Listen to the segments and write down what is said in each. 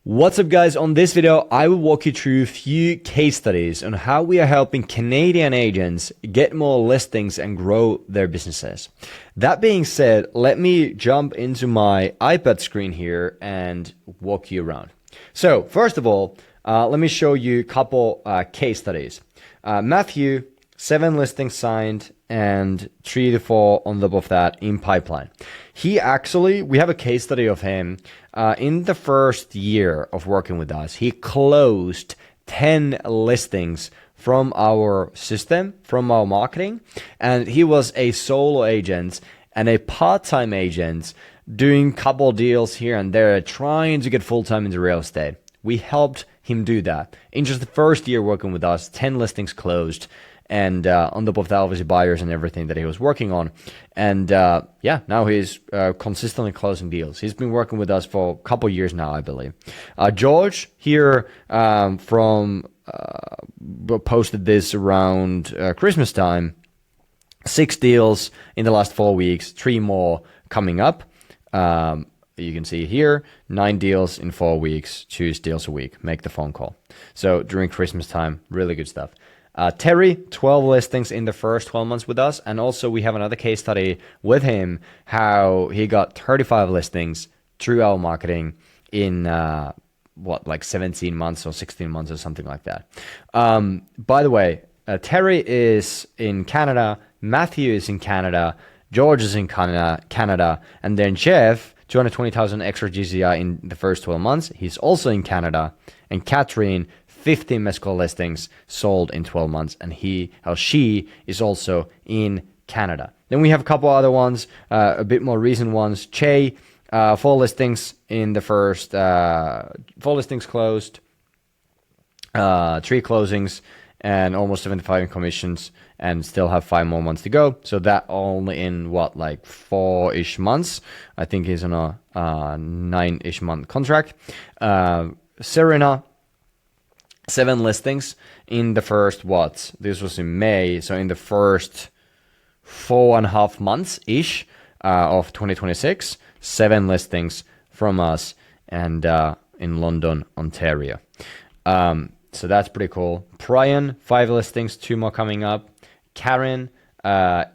What's up guys, on this video I will walk you through a few case studies on how we are helping Canadian agents get more listings and grow their businesses. That being said, let me jump into my iPad screen here and walk you around. So first of all, let me show you a couple case studies. Matthew, 7 listings signed and 3 to 4 on top of that in pipeline. We have a case study of him. In the first year of working with us, he closed 10 listings from our system, from our marketing, and he was a solo agent and a part-time agent doing couple deals here and there, trying to get full-time into real estate. We helped him do that. In just the first year working with us, 10 listings closed, and on top of that, obviously buyers and everything that he was working on. And now he's consistently closing deals. He's been working with us for a couple years now, I believe. George here posted this around Christmas time. 6 deals in the last 4 weeks, 3 more coming up. You can see here, 9 deals in 4 weeks, 2 deals a week. Make the phone call. So during Christmas time, really good stuff. Terry, 12 listings in the first 12 months with us. And also we have another case study with him, how he got 35 listings through our marketing in 17 months or 16 months or something like that. By the way, Terry is in Canada, Matthew is in Canada, George is in Canada, and then Jeff, 220,000 extra GCI in the first 12 months. He's also in Canada. And Catherine, 15 Meskula listings sold in 12 months, and she is also in Canada. Then we have a couple other ones, a bit more recent ones. Che, 4 listings in the first, 4 listings closed, 3 closings, and almost 75 in commissions, and still have 5 more months to go. So that only in 4-ish months. I think he's on a 9-ish month contract. Serena, 7 listings in the first, this was in May, so in the first 4.5 months-ish of 2026, 7 listings from us, and in London, Ontario. So that's pretty cool. Brian, 5 listings, 2 more coming up. Karen, in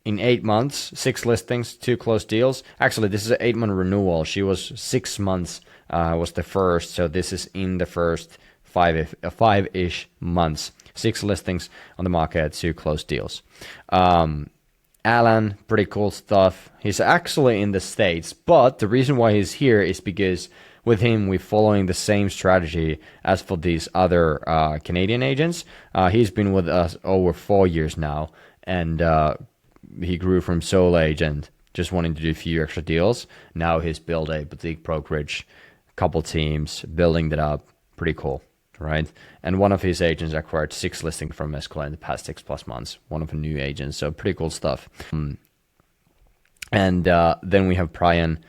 8 months, 6 listings, 2 closed deals. Actually, this is an 8-month renewal. She was 6 months, was the first. So this is in the first 5-ish months. 6 listings on the market, 2 closed deals. Alan, pretty cool stuff. He's actually in the States, but the reason why he's here is because with him, we're following the same strategy as for these other Canadian agents. He's been with us over 4 years now, and he grew from solo agent, just wanting to do a few extra deals. Now he's built a boutique brokerage, couple teams, building that up. Pretty cool, right? And one of his agents acquired 6 listings from Meskula in the past 6+ months. One of the new agents, so pretty cool stuff. And then we have Brian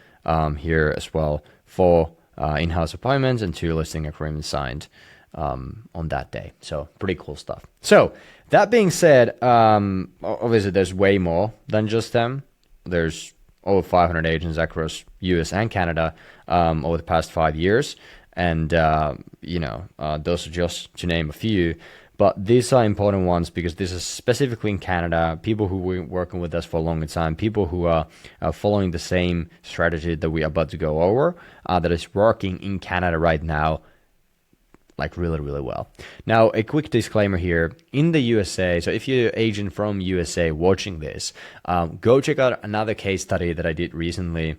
here as well, 4 in-house appointments and 2 listing agreements signed on that day. So pretty cool stuff. So that being said, obviously there's way more than just them. There's over 500 agents across US and Canada over the past 5 years. And, those are just to name a few. But these are important ones because this is specifically in Canada, people who were working with us for a longer time, people who are following the same strategy that we are about to go over, that is working in Canada right now, like really, really well. Now, a quick disclaimer here. In the USA, so if you're an agent from USA watching this, go check out another case study that I did recently,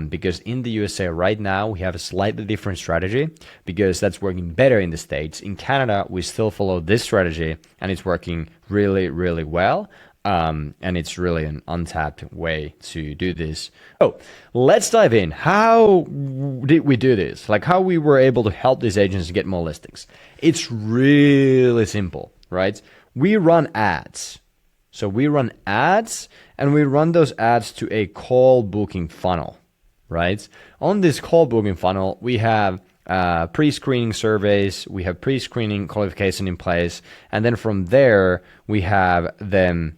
because in the USA right now, we have a slightly different strategy because that's working better in the States. In Canada, we still follow this strategy and it's working really, really well. And it's really an untapped way to do this. So let's dive in. How did we do this? Like how we were able to help these agents get more listings. It's really simple, right? We run ads. So we run ads and we run those ads to a call booking funnel, right? On this call booking funnel, we have pre-screening surveys, we have pre-screening qualification in place. And then from there, we have them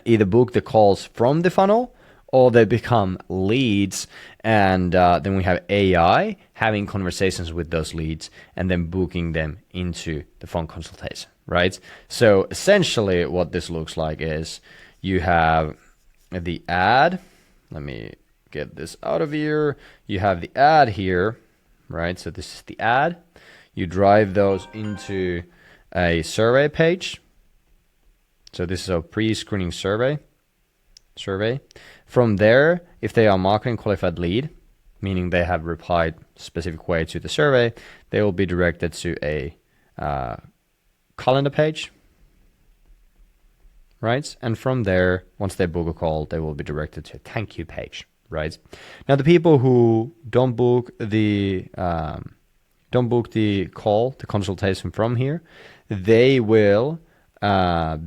either book the calls from the funnel or they become leads, and then we have AI having conversations with those leads and then booking them into the phone consultation, right? So essentially what this looks like is you have the ad. Let me get this out of here. You have the ad here, right? So this is the ad. You drive those into a survey page. So this is a pre-screening survey. From there, if they are marketing qualified lead, meaning they have replied specific way to the survey, they will be directed to a calendar page, right? And from there, once they book a call, they will be directed to a thank you page, right? Now, the people who don't book the call, the consultation from here, they will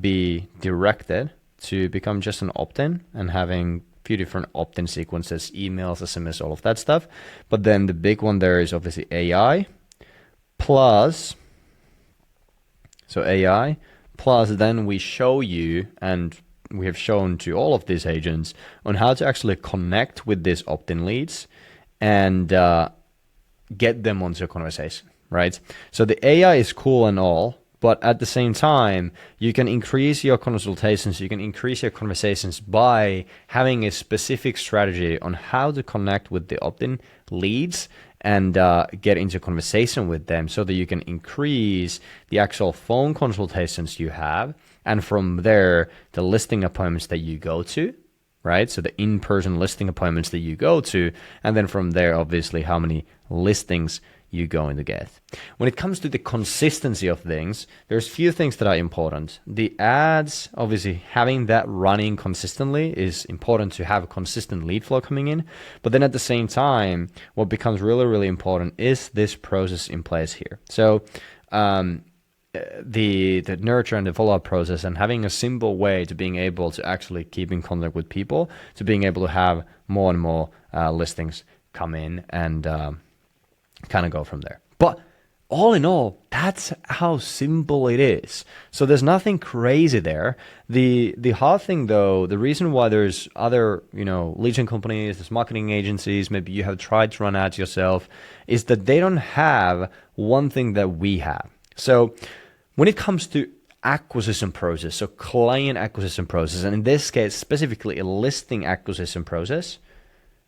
be directed to become just an opt-in and having a few different opt-in sequences, emails, SMS, all of that stuff. But then the big one there is obviously AI plus, so AI plus then we show you, and we have shown to all of these agents on how to actually connect with these opt-in leads and get them onto a conversation, right? So the AI is cool and all, but at the same time, you can increase your consultations, you can increase your conversations by having a specific strategy on how to connect with the opt-in leads and get into conversation with them so that you can increase the actual phone consultations you have. And from there, the listing appointments that you go to, right? So the in-person listing appointments that you go to. And then from there, obviously, how many listings you're going to get. When it comes to the consistency of things, there's few things that are important. The ads, obviously having that running consistently is important to have a consistent lead flow coming in. But then at the same time, what becomes really, really important is this process in place here. So the nurture and the follow-up process, and having a simple way to being able to actually keep in contact with people, to being able to have more and more listings come in and kind of go from there. But all in all, that's how simple it is. So there's nothing crazy there. The hard thing though, the reason why there's other, lead gen companies, there's marketing agencies, maybe you have tried to run ads yourself, is that they don't have one thing that we have. So when it comes to acquisition process, so client acquisition process, and in this case, specifically a listing acquisition process,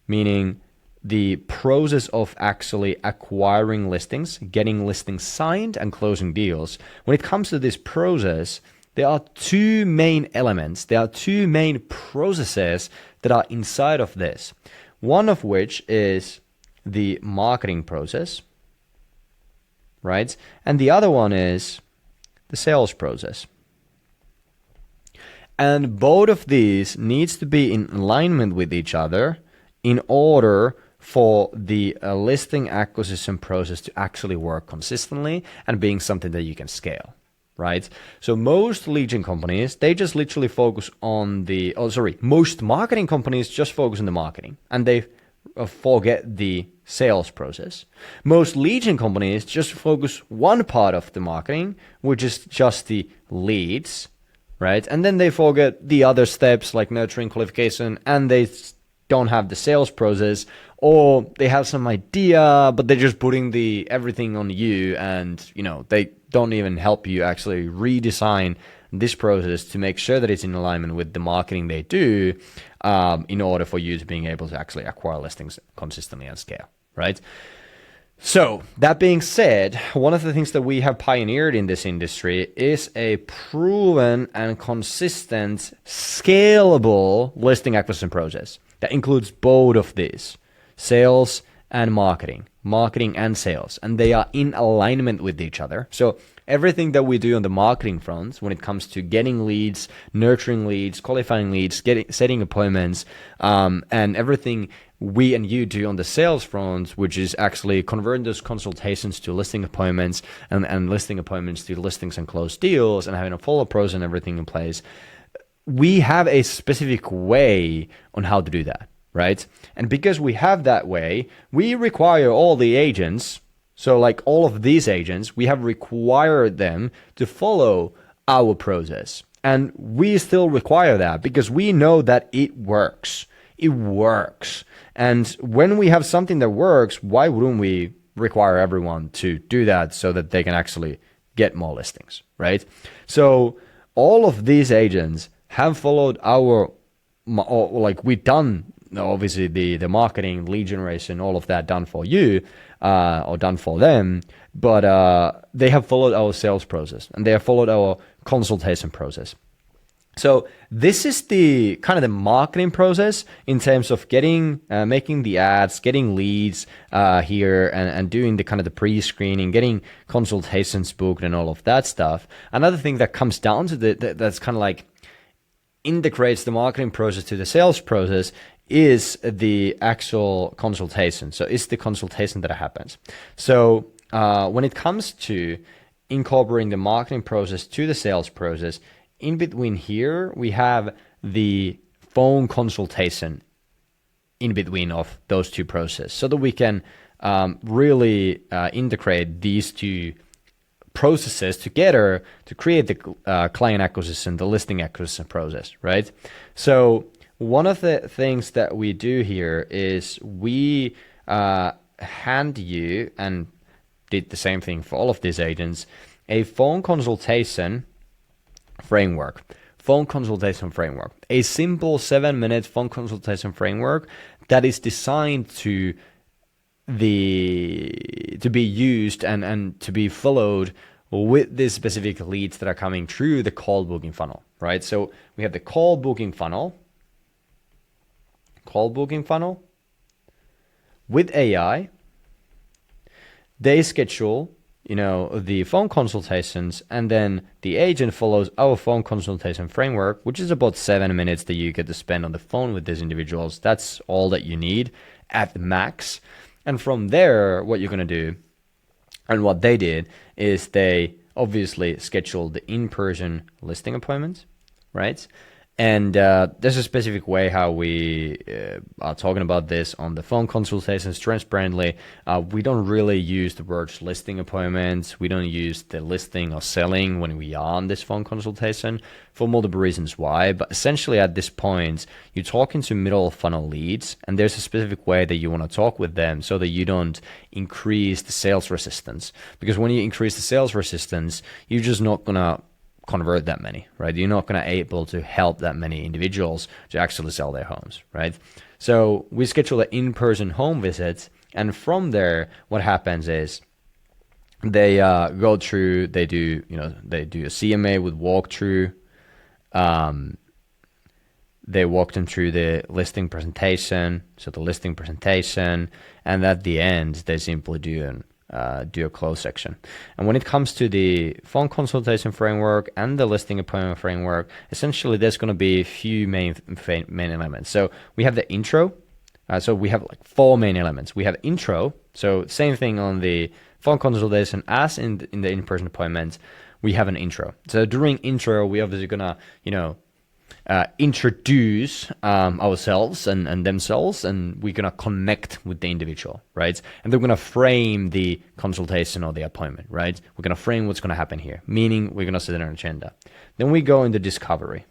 meaning the process of actually acquiring listings, getting listings signed and closing deals. When it comes to this process, there are two main elements. There are two main processes that are inside of this. One of which is the marketing process, right? And the other one is the sales process. And both of these needs to be in alignment with each other in order for the listing acquisition process to actually work consistently and being something that you can scale, right? So most lead gen companies, they just literally focus on most marketing companies just focus on the marketing and they forget the sales process. Most lead gen companies just focus one part of the marketing, which is just the leads, right? And then they forget the other steps like nurturing, qualification, and they don't have the sales process, or they have some idea, but they're just putting everything on you, and they don't even help you actually redesign this process to make sure that it's in alignment with the marketing they do, in order for you to being able to actually acquire listings consistently and scale, right? So that being said, one of the things that we have pioneered in this industry is a proven and consistent, scalable listing acquisition process that includes both of these, sales and marketing and sales, and they are in alignment with each other. So everything that we do on the marketing front, when it comes to getting leads, nurturing leads, qualifying leads, setting appointments, and everything we and you do on the sales front, which is actually converting those consultations to listing appointments and listing appointments to listings and closed deals, and having a follow-up process and everything in place, we have a specific way on how to do that, right? And because we have that way, we require all the agents, so like all of these agents, we have required them to follow our process. And we still require that because we know that it works. it works. And when we have something that works, why wouldn't we require everyone to do that so that they can actually get more listings, right? So all of these agents have followed our, like we've done, obviously the marketing, lead generation, all of that done for you, or done for them, but they have followed our sales process and they have followed our consultation process. So this is the kind of the marketing process in terms of getting, making the ads, getting leads here, and doing the kind of the pre-screening, getting consultations booked, and all of that stuff. Another thing that comes down to that's kind of like integrates the marketing process to the sales process is the actual consultation. So it's the consultation that happens. So when it comes to incorporating the marketing process to the sales process, in between here, we have the phone consultation in between of those two processes so that we can really integrate these two processes together to create the client acquisition, the listing acquisition process, right? So one of the things that we do here is we hand you, and did the same thing for all of these agents, a phone consultation framework. A simple 7-minute phone consultation framework that is designed to be used and to be followed with the specific leads that are coming through the call booking funnel, right? So we have the call booking funnel with AI. They schedule the phone consultations, and then the agent follows our phone consultation framework, which is about 7 minutes that you get to spend on the phone with these individuals. That's all that you need at the max. And from there, what you're going to do, and what they did, is they obviously scheduled the in-person listing appointments, right? And there's a specific way how we are talking about this on the phone consultations transparently. We don't really use the words listing appointments. We don't use the listing or selling when we are on this phone consultation for multiple reasons why. But essentially at this point, you're talking to middle funnel leads, and there's a specific way that you want to talk with them so that you don't increase the sales resistance. Because when you increase the sales resistance, you're just not going to convert that many, right? You're not going to able to help that many individuals to actually sell their homes, right? So we schedule an in-person home visit, and from there, what happens is they go through, they do a CMA with walkthrough. They walk them through the listing presentation, and at the end, they simply do a close section. And when it comes to the phone consultation framework and the listing appointment framework, essentially there's going to be a few main elements. So we have the intro. So we have like 4 main elements. We have intro. So same thing on the phone consultation as in the in-person appointments. We have an intro. So during intro, we obviously gonna introduce ourselves and themselves, and we're gonna connect with the individual, right? And they're gonna frame the consultation or the appointment, right? We're gonna frame what's gonna happen here, meaning we're gonna set an agenda. Then we go into discovery.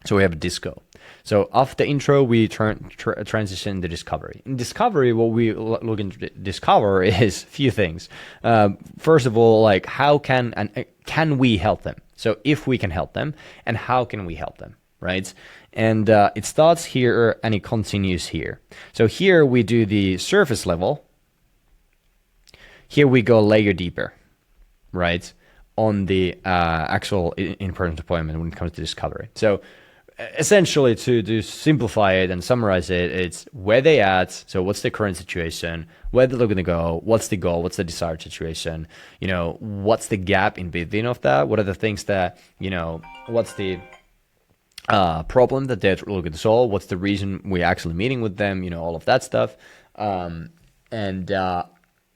So we have a disco. So after intro, we transition to discovery. In discovery, what we look into discover is a few things. First of all, like how can we help them? So if we can help them, and how can we help them, right? And it starts here and it continues here. So here we do the surface level. Here we go layer deeper, right? On the actual in-person appointment when it comes to discovery. So essentially, to simplify it and summarize it, it's where they at, so what's the current situation, where they're looking to go, what's the goal, what's the desired situation, what's the gap in between of that, what are the things that, what's the problem that they're looking to solve, what's the reason we're actually meeting with them, all of that stuff. And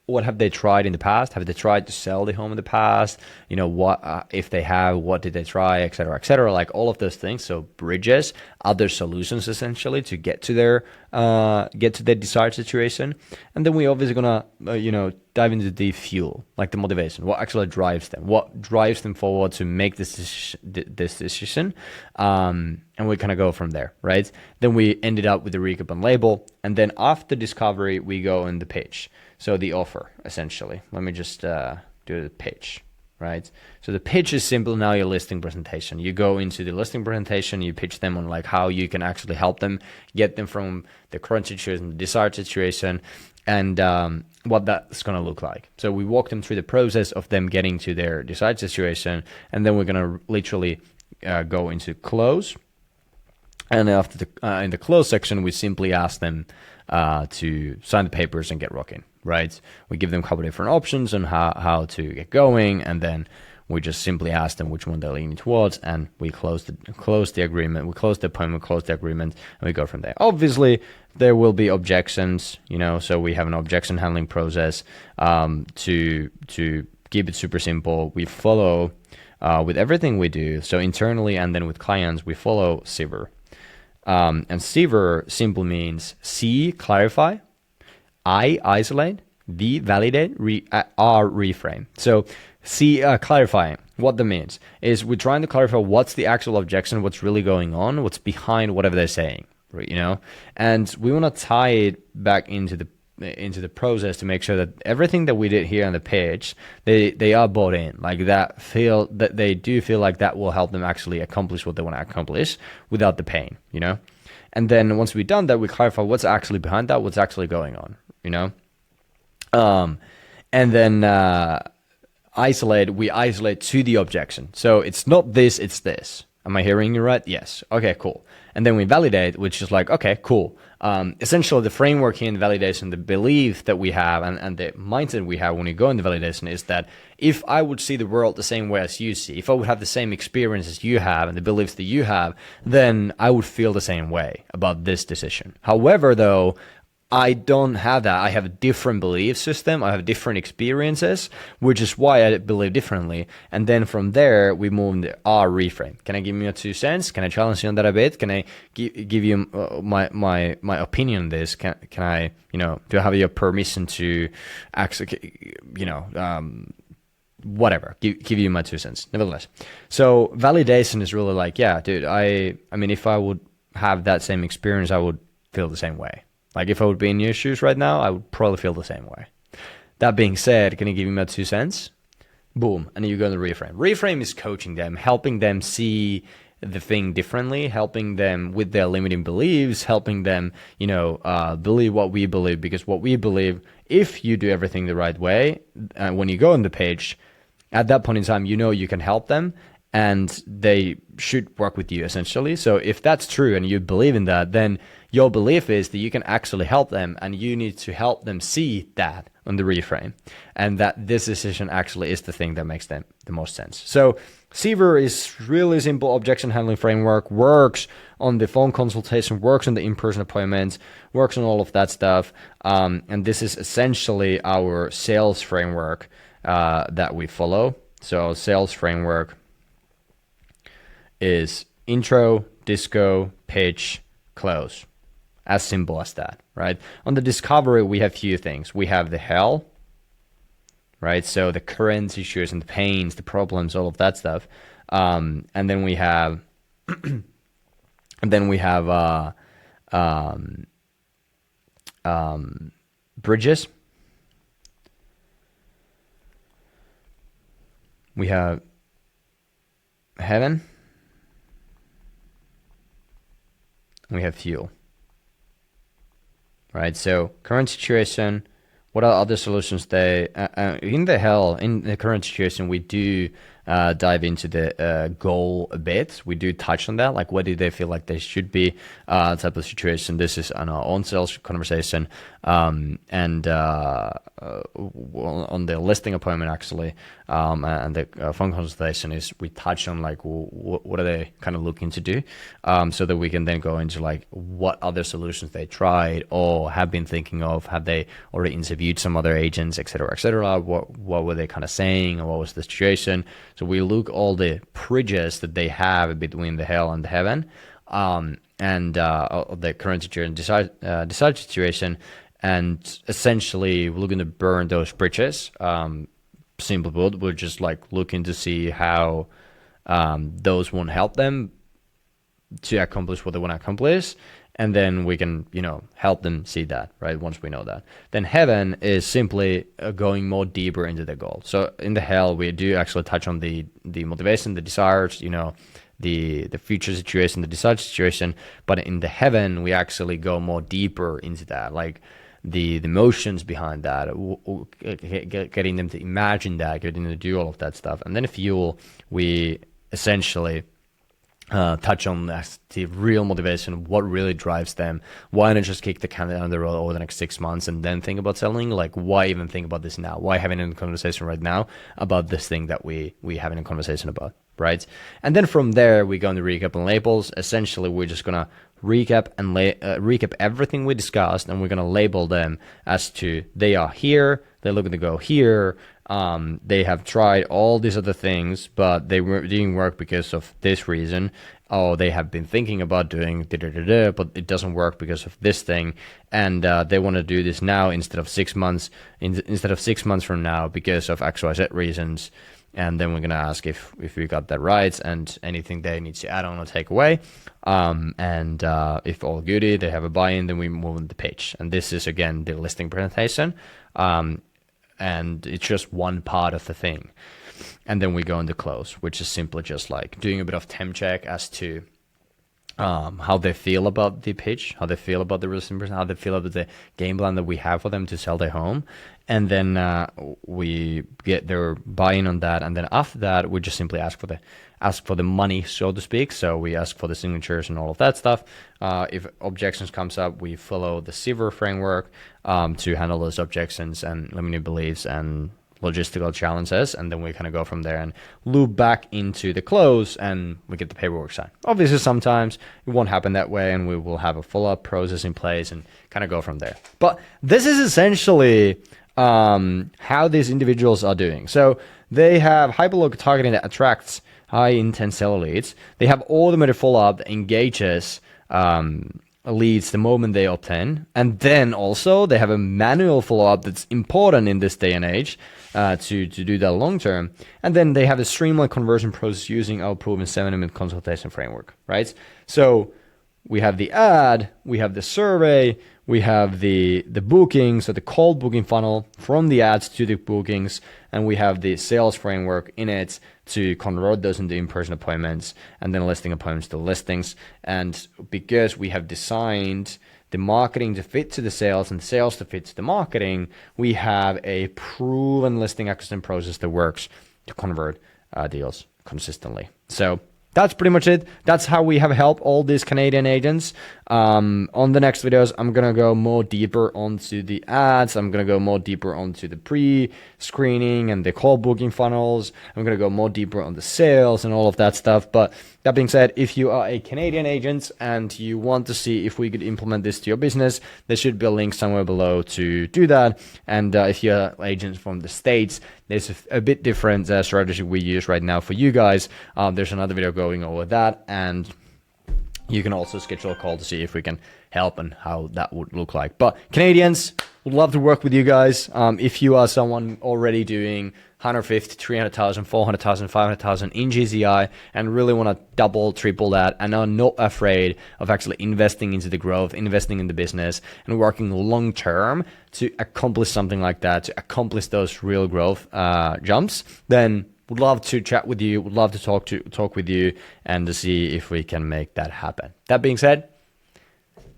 what have they tried in the past? Have they tried to sell the home in the past? You know, what if they have, what did they try, et cetera, like all of those things. So bridges, other solutions essentially to get to their desired situation. And then we obviously gonna dive into the fuel, like the motivation, what actually drives them, what drives them forward to make this decision. And we kind of go from there, right? Then we ended up with the recap and label. And then after discovery, we go in the pitch. So the offer, essentially. Let me just do the pitch, right? So the pitch is simple now your listing presentation. You go into the listing presentation, you pitch them on like how you can actually help them, get them from the current situation, the desired situation, and what that's going to look like. So we walk them through the process of them getting to their desired situation, and then we're going to literally go into close. And after in the close section, we simply ask them to sign the papers and get rocking, right? We give them a couple of different options on how to get going, and then we just simply ask them which one they're leaning towards, and we close the agreement, we close the appointment, close the agreement, and we go from there. Obviously, there will be objections, so we have an objection handling process to keep it super simple. We follow with everything we do, so internally and then with clients, we follow SIVER. And SIVER simply means C, clarify, I, isolate, V, validate, R, reframe. So C, clarifying, what that means is we're trying to clarify what's the actual objection, what's really going on, what's behind whatever they're saying, right, and we want to tie it back into the process to make sure that everything that we did here on the page, they are bought in, like that they do feel like that will help them actually accomplish what they want to accomplish without the pain, and then once we've done that, we clarify what's actually behind that, what's actually going on, and then we isolate to the objection. So it's not this, it's this. Am I hearing you right? Yes. Okay, cool. And then we validate, which is like, okay, cool. Essentially, the framework here in the validation, the belief that we have and the mindset we have when we go into validation is that if I would see the world the same way as you see, if I would have the same experience as you have and the beliefs that you have, then I would feel the same way about this decision. However, though, I don't have that. I have a different belief system. I have different experiences, which is why I believe differently. And then from there, we move into R, reframe. Can I give you your 2 cents? Can I challenge you on that a bit? Can I give you my opinion on this? Can I, do I have your permission to actually, whatever, give you my 2 cents, nevertheless. So validation is really like, yeah, dude, I mean, if I would have that same experience, I would feel the same way. Like if I would be in your shoes right now, I would probably feel the same way. That being said, can you give me my 2 cents? Boom. And then you go to reframe. Reframe is coaching them, helping them see the thing differently, helping them with their limiting beliefs, helping them, believe what we believe, because what we believe, if you do everything the right way, when you go on the page, at that point in time, you can help them and they should work with you essentially. So if that's true and you believe in that, then your belief is that you can actually help them, and you need to help them see that on the reframe, and that this decision actually is the thing that makes them the most sense. So SIVER is really simple objection handling framework, works on the phone consultation, works on the in-person appointments, works on all of that stuff. And this is essentially our sales framework that we follow. So sales framework is intro, disco, pitch, close. As simple as that, right? On the discovery, we have few things. We have the hell, right? So the current issues and the pains, the problems, all of that stuff. And then we have, bridges. We have heaven. We have fuel. Right, so current situation, what are other solutions in the current situation, we do dive into the goal a bit. We do touch on that, like what do they feel like they should be, type of situation. This is on our own sales conversation, and on the listing appointment actually, and the phone consultation is we touch on like what are they kind of looking to do, so that we can then go into like what other solutions they tried or have been thinking of, have they already interviewed some other agents, etc., etc. What were they kind of saying, or what was the situation? So we look all the bridges that they have between the hell and the heaven, and the current situation, desired situation, and essentially we're looking to burn those bridges. Simply put, we're just like looking to see how those won't help them to accomplish what they want to accomplish, and then we can, help them see that, right? Once we know that, then heaven is simply going more deeper into the goal. So in the hell, we do actually touch on the motivation, the desires, the future situation, the desired situation. But in the heaven, we actually go more deeper into that, like the emotions behind that, getting them to imagine that, getting them to do all of that stuff. And then fuel, we essentially touch on the real motivation, what really drives them. Why not just kick the can down the road over the next 6 months and then think about selling? Like, why even think about this now? Why having a conversation right now about this thing that we having a conversation about, right? And then from there, we go into recap and labels. Essentially, we're just gonna recap and recap everything we discussed, and we're gonna label them as to they are here, they're looking to go here. They have tried all these other things, but they didn't work because of this reason. Oh, they have been thinking about doing but it doesn't work because of this thing, and they want to do this now instead of 6 months. Instead of 6 months from now because of XYZ reasons. And then we're gonna ask if we got that right and anything they need to add on or take away. And if all goody, they have a buy-in, then we move on the page. And this is again the listing presentation. And it's just one part of the thing. And then we go into close, which is simply just like doing a bit of temp check as to how they feel about the pitch, how they feel about the listing person, how they feel about the game plan that we have for them to sell their home. And then we get their buy-in on that. And then after that, we just simply ask for the money, so to speak. So we ask for the signatures and all of that stuff. If objections comes up, we follow the SIVER framework to handle those objections and limiting beliefs and logistical challenges, and then we kind of go from there and loop back into the close, and we get the paperwork signed. Obviously, sometimes it won't happen that way, and we will have a follow-up process in place and kind of go from there. But this is essentially how these individuals are doing. So they have hyperlocal targeting that attracts high intent seller leads. They have automated follow-up that engages leads the moment they opt in. And then also they have a manual follow-up that's important in this day and age to do that long term. And then they have a streamlined conversion process using our proven 7-minute consultation framework, right? So we have the ad, we have the survey, we have the booking, so the cold booking funnel from the ads to the bookings, and we have the sales framework in it to convert those into in-person appointments and then listing appointments to listings. And because we have designed the marketing to fit to the sales and sales to fit to the marketing, we have a proven listing acquisition process that works to convert deals consistently. So that's pretty much it. That's how we have helped all these Canadian agents. On the next videos, I'm going to go more deeper onto the ads. I'm going to go more deeper onto the pre-screening and the call booking funnels. I'm going to go more deeper on the sales and all of that stuff. But that being said, if you are a Canadian agent and you want to see if we could implement this to your business, there should be a link somewhere below to do that. And if you're agents from the States, there's a bit different strategy we use right now for you guys. There's another video going over that, and you can also schedule a call to see if we can help and how that would look like. But Canadians, would love to work with you guys. If you are someone already doing 150, 300,000, 400,000, 500,000 in GCI and really want to double, triple that and are not afraid of actually investing into the growth, investing in the business and working long term to accomplish something like that, to accomplish those real growth jumps, then would love to chat with you, would love to talk with you and to see if we can make that happen. That being said,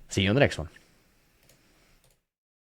see you on the next one.